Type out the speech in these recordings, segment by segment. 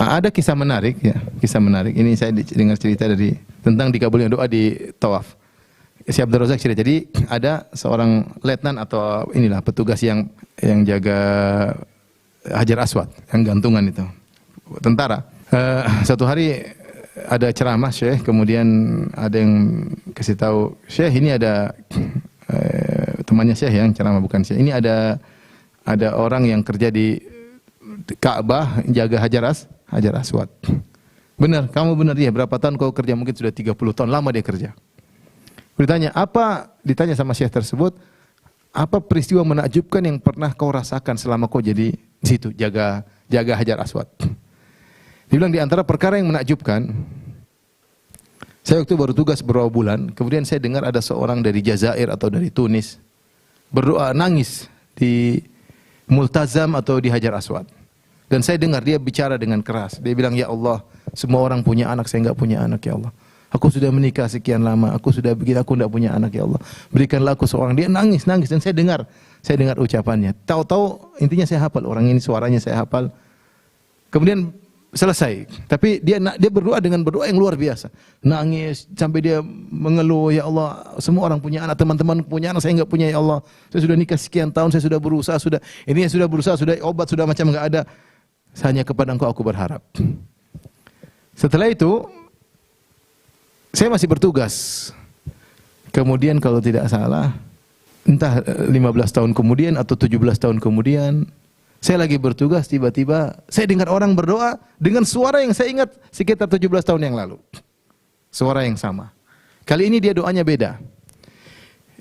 Ada kisah menarik ya, kisah menarik. Ini saya dengar cerita dari tentang dikabulnya doa di tawaf. Syekh Abdul Razak cerita. Jadi ada seorang letnan atau inilah petugas yang jaga Hajar Aswad, yang gantungan itu, tentara. Satu hari ada ceramah Syekh, kemudian ada yang kasih tahu Syekh, ini ada temannya Syekh yang ceramah, bukan Syekh. Ini ada orang yang kerja di Ka'bah jaga Hajar Aswad. Benar, kamu benar ya. Berapa tahun kau kerja? Mungkin sudah 30 tahun, lama dia kerja. Ditanya sama Syekh tersebut, apa peristiwa menakjubkan yang pernah kau rasakan selama kau jadi di situ jaga Hajar Aswad? Dia bilang di antara perkara yang menakjubkan, saya waktu baru tugas beberapa bulan, kemudian saya dengar ada seorang dari Jazair atau dari Tunis berdoa nangis di Multazam atau di Hajar Aswad. Dan saya dengar dia bicara dengan keras. Dia bilang, ya Allah, semua orang punya anak, saya enggak punya anak, ya Allah. Aku sudah menikah sekian lama, aku sudah begini, aku enggak punya anak, ya Allah. Berikanlah aku seorang. Dia nangis dan saya dengar ucapannya. Tahu-tahu intinya saya hafal orang ini, suaranya saya hafal. Kemudian selesai. Tapi dia berdoa dengan berdoa yang luar biasa. Nangis sampai dia mengeluh, ya Allah, semua orang punya anak, teman-teman punya anak, saya enggak punya, ya Allah. Saya sudah nikah sekian tahun, saya sudah berusaha, sudah obat, sudah macam enggak ada. Hanya kepada Engkau aku berharap. Setelah itu saya masih bertugas. Kemudian kalau tidak salah, entah 15 tahun kemudian atau 17 tahun kemudian, saya lagi bertugas, tiba-tiba saya dengar orang berdoa dengan suara yang saya ingat sekitar 17 tahun yang lalu. Suara yang sama. Kali ini dia doanya beda.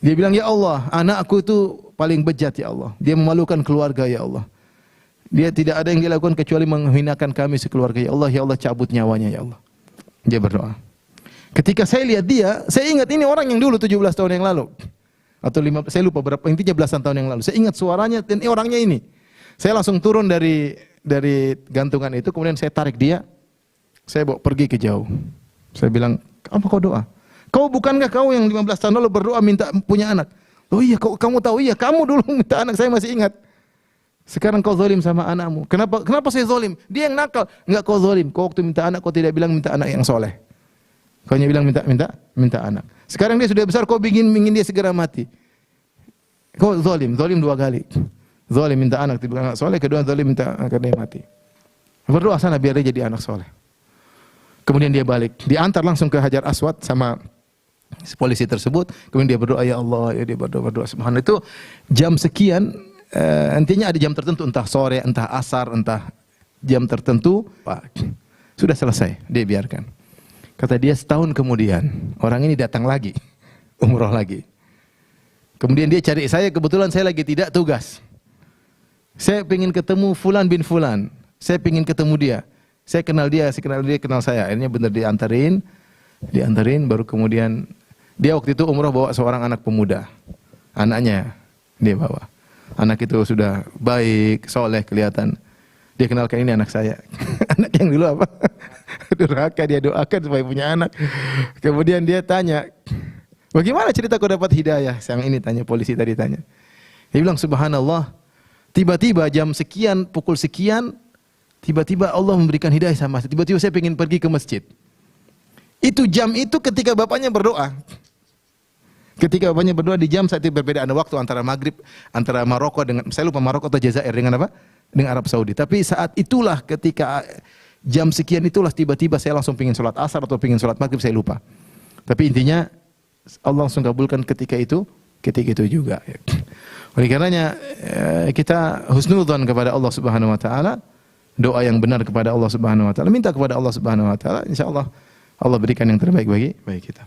Dia bilang, ya Allah, anakku itu paling bejat, ya Allah. Dia memalukan keluarga, ya Allah. Dia tidak ada yang dilakukan kecuali menghinakan kami sekeluarga, ya Allah. Ya Allah, cabut nyawanya, ya Allah. Dia berdoa. Ketika saya lihat dia, saya ingat ini orang yang dulu 17 tahun yang lalu. Atau 15, saya lupa berapa, intinya belasan tahun yang lalu. Saya ingat suaranya dan orangnya ini. Saya langsung turun dari gantungan itu, kemudian saya tarik dia. Saya bawa pergi ke jauh. Saya bilang, apa kau doa? Bukankah kau yang 15 tahun lalu berdoa minta punya anak? Oh iya, kamu tahu, iya, kamu dulu minta anak, saya masih ingat. Sekarang kau zalim sama anakmu. Kenapa saya zalim? Dia yang nakal. Enggak, kau zalim. Kau waktu minta anak, kau tidak bilang minta anak yang soleh. Kau hanya bilang minta anak. Sekarang dia sudah besar, kau ingin dia segera mati. Kau zalim 2 kali. Zalim minta anak, tidak anak soleh. Kedua zalim minta agar dia mati. Berdoa sana biar dia jadi anak soleh. Kemudian dia balik, diantar langsung ke Hajar Aswad sama polisi tersebut. Kemudian dia berdoa, ya Allah, ya dia berdoa. Subhanallah, itu jam sekian. Intinya ada jam tertentu, entah sore, entah asar, entah jam tertentu. Sudah selesai, dia biarkan. Kata dia setahun kemudian, orang ini datang lagi, umroh lagi. Kemudian dia cari saya, kebetulan saya lagi tidak tugas. Saya ingin ketemu Fulan bin Fulan, saya ingin ketemu dia. Saya kenal dia kenal saya. Akhirnya benar diantarin, baru kemudian dia waktu itu umroh bawa seorang anak pemuda, anaknya dia bawa. Anak itu sudah baik, soleh kelihatan. Dia kenalkan, ini anak saya. Anak yang dulu apa? Durhaka, dia doakan supaya punya anak. Kemudian dia tanya, bagaimana cerita kau dapat hidayah? Yang ini tanya, polisi tadi tanya. Dia bilang, subhanallah, tiba-tiba jam sekian, pukul sekian, tiba-tiba Allah memberikan hidayah sama saya. Tiba-tiba saya ingin pergi ke masjid. Itu jam itu ketika bapaknya berdoa. Ketika bapaknya berdoa di jam saat itu berbeda, ada waktu antara maghrib, antara Maroko dengan, saya lupa Maroko atau Jazair dengan apa? Dengan Arab Saudi. Tapi saat itulah ketika jam sekian itulah tiba-tiba saya langsung pingin sholat asar atau pingin sholat maghrib, saya lupa. Tapi intinya Allah langsung kabulkan ketika itu juga. Oleh karenanya kita husnudzon kepada Allah Subhanahu Wa Taala, doa yang benar kepada Allah Subhanahu Wa Taala, minta kepada Allah Subhanahu Wa Taala, insya Allah Allah berikan yang terbaik bagi kita.